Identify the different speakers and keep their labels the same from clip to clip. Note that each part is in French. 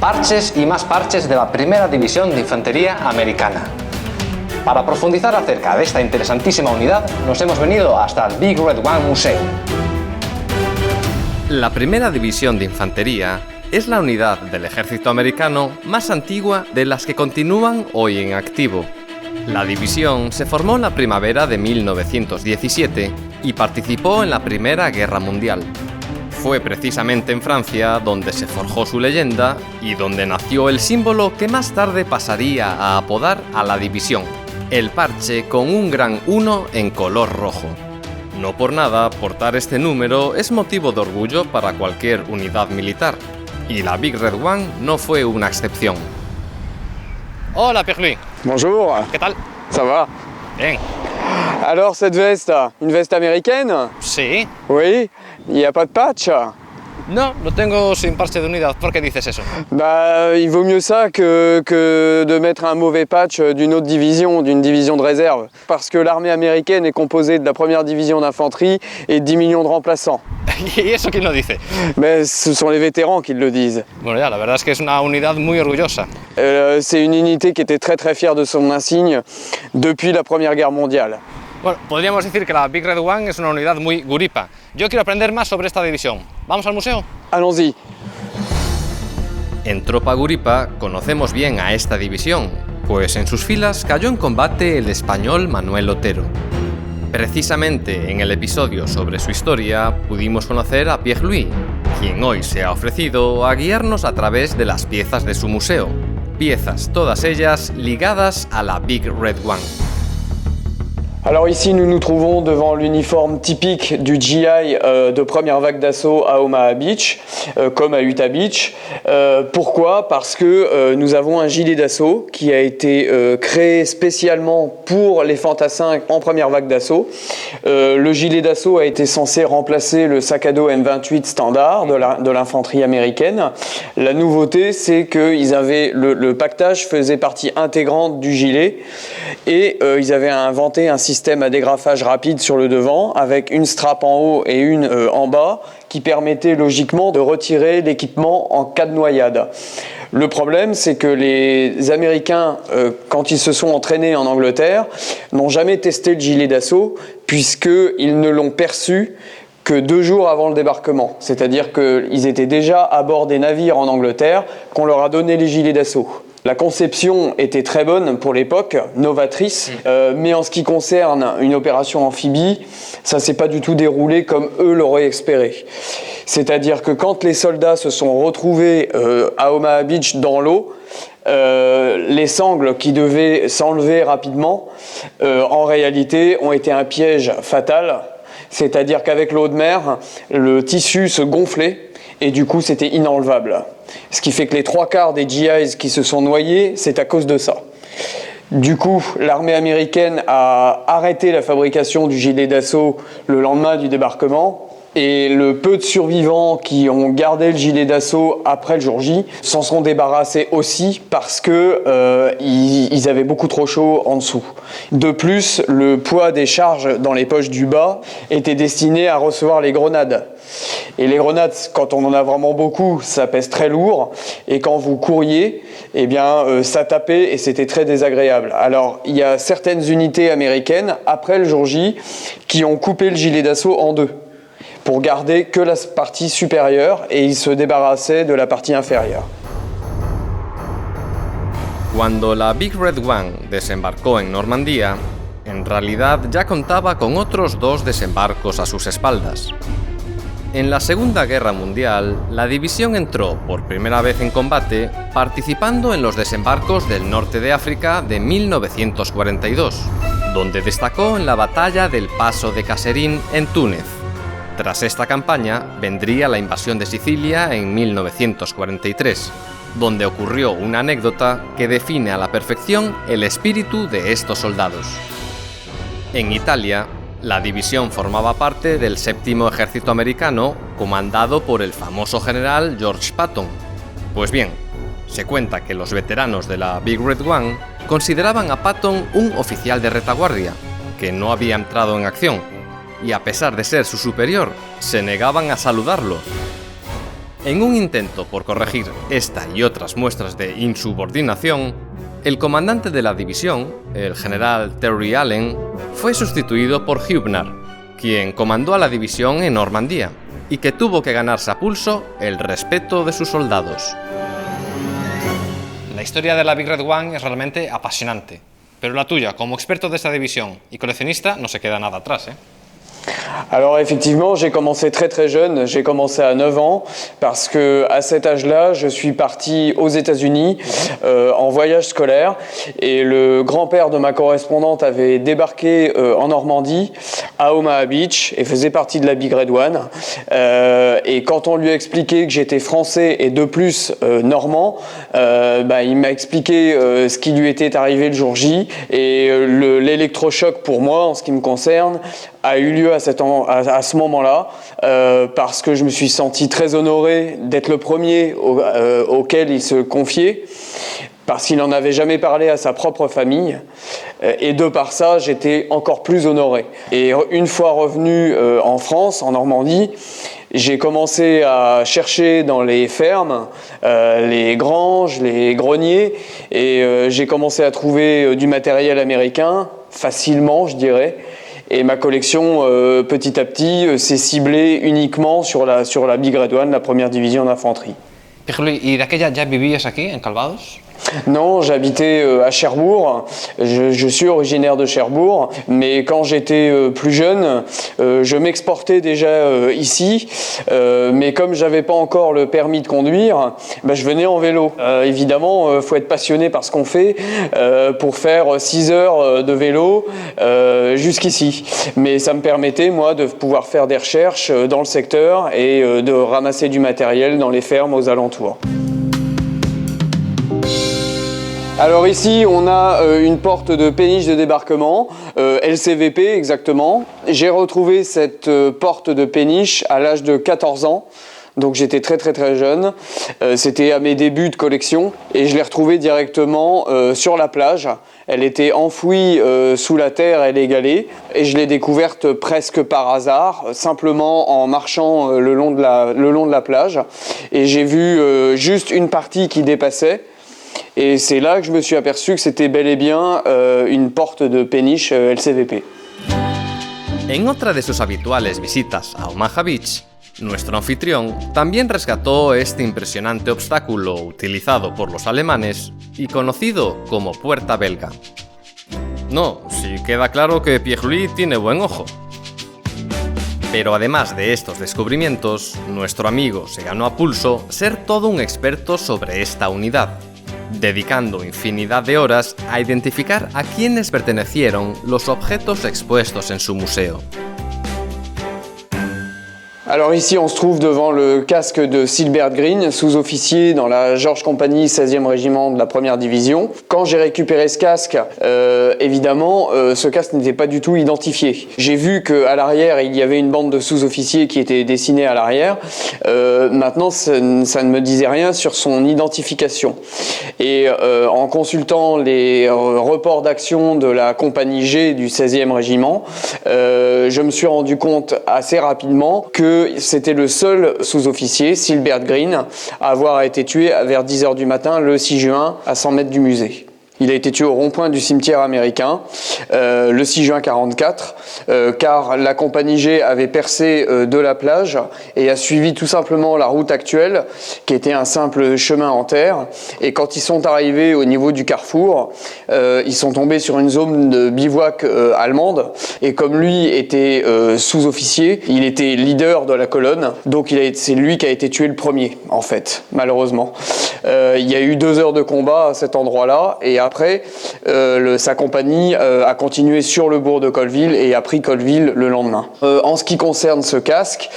Speaker 1: parches y más parches de la primera división de infantería americana. Para profundizar acerca de esta interesantísima unidad, nos hemos venido hasta el Big Red One Museum.
Speaker 2: La primera división de infantería es la unidad del ejército americano más antigua de las que continúan hoy en activo. La división se formó en la primavera de 1917 y participó en la Primera Guerra Mundial. Fue precisamente en Francia donde se forjó su leyenda y donde nació el símbolo que más tarde pasaría a apodar a la división, el parche con un gran 1 en color rojo. No por nada, portar este número es motivo de orgullo para cualquier unidad militar, y la Big Red One no fue una excepción. Hola, Pierre-Louis.
Speaker 3: Bonjour.
Speaker 2: ¿Qué tal?
Speaker 3: Ça va?
Speaker 2: Bien.
Speaker 3: Alors cette veste, une veste américaine?
Speaker 2: Sí.
Speaker 3: Oui. Il n'y a pas de patch?
Speaker 2: No, lo tengo sin parche de unidad. ¿Por qué dices eso?
Speaker 3: Bah, il vaut mieux ça que de mettre un mauvais patch d'une autre division, d'une division de réserve. Parce que l'armée américaine est composée de la première division d'infanterie et 10 millions de remplaçants.
Speaker 2: ¿Y eso quién lo dice?
Speaker 3: Mais ce sont les vétérans qui le disent.
Speaker 2: Bueno, ya, la verdad es que es una unidad muy orgullosa.
Speaker 3: C'est une unité qui était très très fière de son insigne depuis la Première Guerre mondiale.
Speaker 2: Bueno, podríamos decir que la Big Red One es una unidad muy guripa. Yo quiero aprender más sobre esta división. ¿Vamos al museo?
Speaker 3: Allons-y.
Speaker 2: En Tropa Guripa conocemos bien a esta división, pues en sus filas cayó en combate el español Manuel Otero. Precisamente en el episodio sobre su historia pudimos conocer a Pierre-Louis, quien hoy se ha ofrecido a guiarnos a través de las piezas de su museo. Piezas, todas ellas ligadas a la Big Red One.
Speaker 3: Alors ici, nous nous trouvons devant l'uniforme typique du GI de première vague d'assaut à Omaha Beach, comme à Utah Beach. Pourquoi? Parce que nous avons un gilet d'assaut qui a été créé spécialement pour les fantassins en première vague d'assaut. Le gilet d'assaut a été censé remplacer le sac à dos M28 standard de l'infanterie américaine. La nouveauté, c'est que le pactage faisait partie intégrante du gilet et ils avaient inventé un système à dégrafage rapide sur le devant avec une strap en haut et une en bas qui permettait logiquement de retirer l'équipement en cas de noyade. Le problème, c'est que les Américains, quand ils se sont entraînés en Angleterre, n'ont jamais testé le gilet d'assaut puisqu'ils ne l'ont perçu que 2 jours avant le débarquement. C'est-à-dire qu'ils étaient déjà à bord des navires en Angleterre qu'on leur a donné les gilets d'assaut. La conception était très bonne pour l'époque, novatrice, mais en ce qui concerne une opération amphibie, ça s'est pas du tout déroulé comme eux l'auraient espéré. C'est-à-dire que quand les soldats se sont retrouvés à Omaha Beach dans l'eau, les sangles qui devaient s'enlever rapidement, en réalité, ont été un piège fatal. C'est-à-dire qu'avec l'eau de mer, le tissu se gonflait et du coup c'était inenlevable. Ce qui fait que les 3/4 des GIs qui se sont noyés, c'est à cause de ça. Du coup, l'armée américaine a arrêté la fabrication du gilet d'assaut le lendemain du débarquement. Et le peu de survivants qui ont gardé le gilet d'assaut après le jour J s'en sont débarrassés aussi parce que ils avaient beaucoup trop chaud en dessous. De plus, le poids des charges dans les poches du bas était destiné à recevoir les grenades. Et les grenades, quand on en a vraiment beaucoup, ça pèse très lourd. Et quand vous couriez, eh bien, ça tapait et c'était très désagréable. Alors, il y a certaines unités américaines, après le jour J, qui ont coupé le gilet d'assaut en 2. Pour garder que la partie supérieure et ils se débarrassaient de la partie inférieure.
Speaker 2: Cuando la Big Red One desembarcó en Normandía, en realidad ya contaba con otros 2 desembarcos a sus espaldas. En la Segunda Guerra Mundial, la división entró por primera vez en combate participando en los desembarcos del norte de África de 1942, donde destacó en la batalla del Paso de Kasserine en Túnez. Tras esta campaña vendría la invasión de Sicilia en 1943, donde ocurrió una anécdota que define a la perfección el espíritu de estos soldados. En Italia, la división formaba parte del 7º Ejército Americano, comandado por el famoso general George Patton. Pues bien, se cuenta que los veteranos de la Big Red One consideraban a Patton un oficial de retaguardia, que no había entrado en acción, y a pesar de ser su superior, se negaban a saludarlo. En un intento por corregir esta y otras muestras de insubordinación, el comandante de la división, el general Terry Allen, fue sustituido por Hübner, quien comandó a la división en Normandía y que tuvo que ganarse a pulso el respeto de sus soldados.
Speaker 1: La historia de la Big Red One es realmente apasionante, pero la tuya, como experto de esta división y coleccionista, no se queda nada atrás, ¿eh?
Speaker 3: Alors effectivement, j'ai commencé très jeune, j'ai commencé à 9 ans parce que à cet âge-là, je suis parti aux États-Unis en voyage scolaire et le grand-père de ma correspondante avait débarqué en Normandie à Omaha Beach et faisait partie de la Big Red One. Et quand on lui a expliqué que j'étais français et de plus normand, il m'a expliqué ce qui lui était arrivé le jour J et l'électrochoc pour moi en ce qui me concerne a eu lieu à ce moment-là parce que je me suis senti très honoré d'être le premier auquel il se confiait parce qu'il n'en avait jamais parlé à sa propre famille et de par ça j'étais encore plus honoré. Et une fois revenu en France, en Normandie, j'ai commencé à chercher dans les fermes, les granges, les greniers et j'ai commencé à trouver du matériel américain facilement, je dirais. Et ma collection, petit à petit, s'est ciblée uniquement sur la Big Red One, la première division d'infanterie.
Speaker 1: ¿Y de aquella ya vivías aquí, en Calvados?
Speaker 3: Non, j'habitais à Cherbourg, je suis originaire de Cherbourg, mais quand j'étais plus jeune, je m'exportais déjà ici, mais comme j'avais pas encore le permis de conduire, je venais en vélo. Évidemment, faut être passionné par ce qu'on fait pour faire 6 heures de vélo jusqu'ici. Mais ça me permettait, moi, de pouvoir faire des recherches dans le secteur et de ramasser du matériel dans les fermes aux alentours. Alors ici, on a une porte de péniche de débarquement, LCVP exactement. J'ai retrouvé cette porte de péniche à l'âge de 14 ans, donc j'étais très jeune. C'était à mes débuts de collection et je l'ai retrouvée directement sur la plage. Elle était enfouie sous la terre, elle est galée, et je l'ai découverte presque par hasard, simplement en marchant le long de la plage. Et j'ai vu juste une partie qui dépassait. Et c'est là que je me suis aperçu que c'était bel et bien une porte de péniche LCVP.
Speaker 2: En otra de sus habituales visitas a Omaha Beach, nuestro anfitrión también rescató este impresionante obstáculo utilizado por los alemanes y conocido como Puerta Belga. No, sí queda claro que Pierre-Louis tiene buen ojo. Pero además de estos descubrimientos, nuestro amigo se ganó a pulso ser todo un experto sobre esta unidad, dedicando infinidad de horas a identificar a quiénes pertenecieron los objetos expuestos en su museo.
Speaker 3: Alors ici, on se trouve devant le casque de Silbert Green, sous-officier dans la George Company 16e régiment de la première division. Quand j'ai récupéré ce casque, évidemment, ce casque n'était pas du tout identifié. J'ai vu qu'à l'arrière, il y avait une bande de sous-officiers qui était dessinée à l'arrière. Maintenant, ça ne me disait rien sur son identification. Et en consultant les reports d'action de la compagnie G du 16e régiment, je me suis rendu compte assez rapidement que c'était le seul sous-officier, Silbert Green, à avoir été tué vers 10h du matin le 6 juin à 100 mètres du musée. Il a été tué au rond-point du cimetière américain le 6 juin 1944 car la compagnie G avait percé de la plage et a suivi tout simplement la route actuelle qui était un simple chemin en terre, et quand ils sont arrivés au niveau du carrefour, ils sont tombés sur une zone de bivouac allemande, et comme lui était sous-officier, il était leader de la colonne, donc c'est lui qui a été tué le premier en fait, malheureusement. Il y a eu 2 heures de combat à cet endroit-là, et après, sa compagnie a continué sur le bourg de Colville et a pris Colville le lendemain. En ce qui concerne ce casque,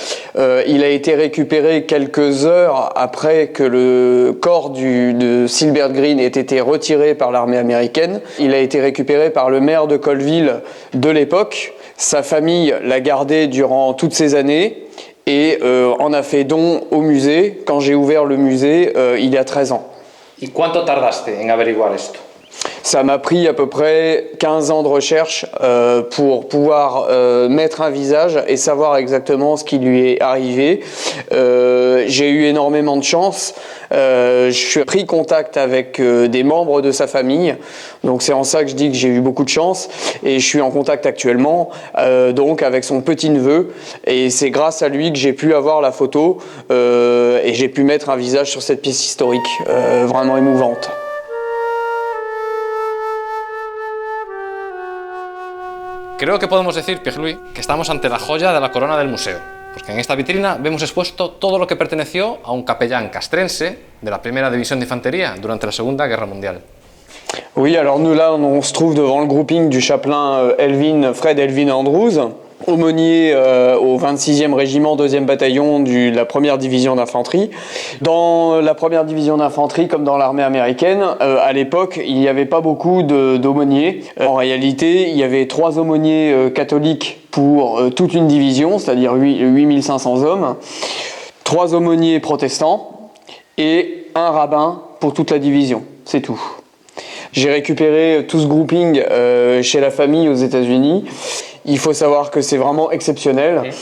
Speaker 3: il a été récupéré quelques heures après que le corps de Silbert Green ait été retiré par l'armée américaine. Il a été récupéré par le maire de Colville de l'époque. Sa famille l'a gardé durant toutes ces années et en a fait don au musée quand j'ai ouvert le musée il y a 13 ans.
Speaker 1: ¿Y cuánto tardaste en averiguar esto?
Speaker 3: Ça m'a pris à peu près 15 ans de recherche pour pouvoir mettre un visage et savoir exactement ce qui lui est arrivé. J'ai eu énormément de chance. Je suis pris contact avec des membres de sa famille, donc c'est en ça que je dis que j'ai eu beaucoup de chance, et je suis en contact actuellement donc avec son petit-neveu, et c'est grâce à lui que j'ai pu avoir la photo et j'ai pu mettre un visage sur cette pièce historique vraiment émouvante.
Speaker 2: Creo que podemos decir, Pierre-Louis, que estamos ante la joya de la corona del museo, porque en esta vitrina vemos expuesto todo lo que perteneció a un capellán castrense de la primera división de infantería durante la Segunda Guerra Mundial.
Speaker 3: Oui, alors nous là, on se trouve devant le grouping du chapelain Fred Elvin Andrews, aumônier au 26e régiment 2e bataillon de la première division d'infanterie. Dans la première division d'infanterie, comme dans l'armée américaine, à l'époque, il n'y avait pas beaucoup d'aumôniers. En réalité, il y avait 3 aumôniers catholiques pour toute une division, c'est-à-dire 8500 hommes, 3 aumôniers protestants et un rabbin pour toute la division. C'est tout. J'ai récupéré tout ce grouping chez la famille aux États-Unis. Il faut savoir que c'est vraiment exceptionnel,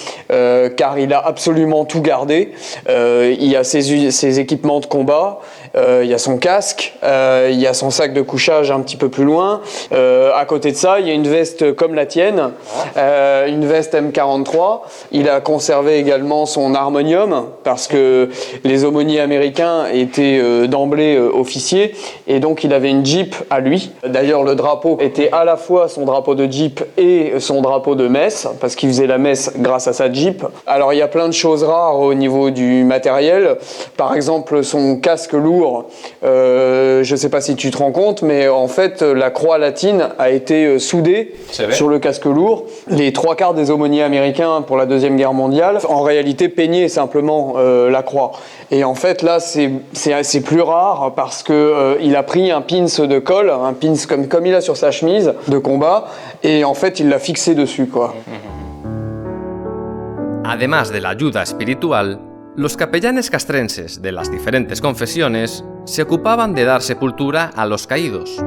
Speaker 3: car il a absolument tout gardé. Il y a ses équipements de combat, il y a son casque, il y a son sac de couchage un petit peu plus loin. À côté de ça, il y a une veste comme la tienne, une veste M43. Il a conservé également son harmonium, parce que les aumôniers américains étaient d'emblée officiers, et donc il avait une Jeep à lui. D'ailleurs, le drapeau était à la fois son drapeau de Jeep et son drapeau de messe, parce qu'il faisait la messe grâce à sa Jeep. Alors il y a plein de choses rares au niveau du matériel. Par exemple, son casque lourd, je ne sais pas si tu te rends compte, mais en fait la croix latine a été soudée sur le casque lourd. Les 3/4 des aumôniers américains pour la Deuxième Guerre mondiale, en réalité, peignaient simplement la croix. Et en fait là c'est plus rare, parce que il a pris un pins de colle, un pins comme il a sur sa chemise de combat, et en fait il l'a fixé dessus, quoi.
Speaker 2: Además de la ayuda espiritual, los capellanes castrenses de las diferentes confesiones se ocupaban de dar sepultura a los caídos.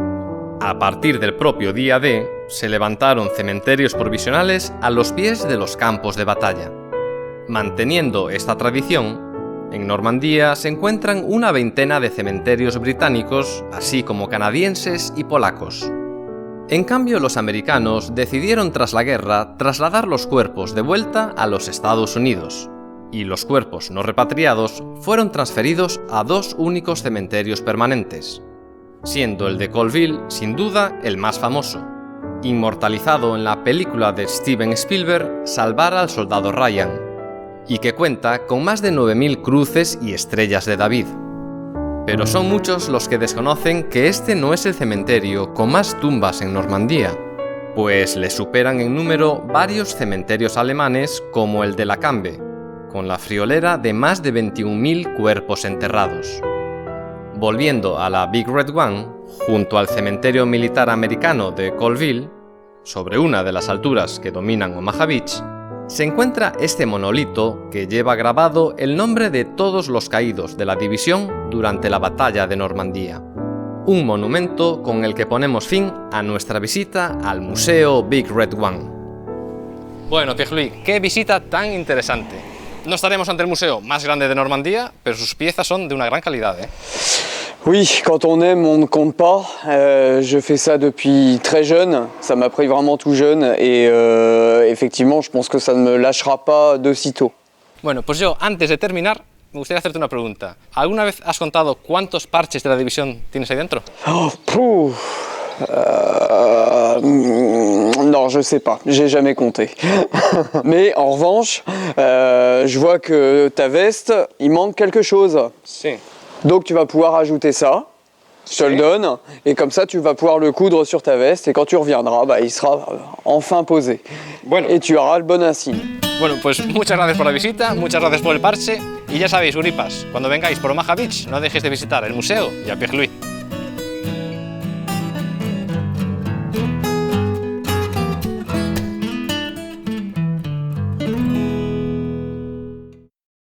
Speaker 2: A partir del propio día D, se levantaron cementerios provisionales a los pies de los campos de batalla. Manteniendo esta tradición, en Normandía se encuentran una veintena de cementerios británicos, así como canadienses y polacos. En cambio, los americanos decidieron tras la guerra trasladar los cuerpos de vuelta a los Estados Unidos, y los cuerpos no repatriados fueron transferidos a 2 únicos cementerios permanentes, siendo el de Colville sin duda el más famoso, inmortalizado en la película de Steven Spielberg Salvar al soldado Ryan, y que cuenta con más de 9000 cruces y estrellas de David. Pero son muchos los que desconocen que este no es el cementerio con más tumbas en Normandía, pues le superan en número varios cementerios alemanes como el de la Cambe, con la friolera de más de 21.000 cuerpos enterrados. Volviendo a la Big Red One, junto al cementerio militar americano de Colville, sobre una de las alturas que dominan Omaha Beach, se encuentra este monolito que lleva grabado el nombre de todos los caídos de la división durante la batalla de Normandía. Un monumento con el que ponemos fin a nuestra visita al Museo Big Red One. Bueno, Pierre-Louis, qué visita tan interesante. No estaremos ante el museo más grande de Normandía, pero sus piezas son de una gran calidad, ¿eh?
Speaker 3: Oui, quand on aime, on ne compte pas. Je fais ça depuis très jeune. Ça m'a pris vraiment tout jeune, et effectivement, je pense que ça ne me lâchera pas de sitôt.
Speaker 2: Bueno, pues yo, antes de terminar, me gustaría hacerte una pregunta. ¿Alguna vez has contado cuántos parches de la división tienes ahí dentro?
Speaker 3: Oh, non, je sais pas, j'ai jamais compté. Mais en revanche, je vois que ta veste, il manque quelque chose.
Speaker 2: Sí.
Speaker 3: Donc tu vas pouvoir ajouter ça, je te le donne, et comme ça tu vas pouvoir le coudre sur ta veste, et quand tu reviendras, il sera enfin posé.
Speaker 2: Bueno.
Speaker 3: Et tu auras le bon insigne.
Speaker 2: Bueno, pues muchas gracias por la visita, muchas gracias por el parche, y ya sabéis, Uripas, cuando vengáis por Omaha Beach, no dejéis de visitar el museo y a Pierre-Louis.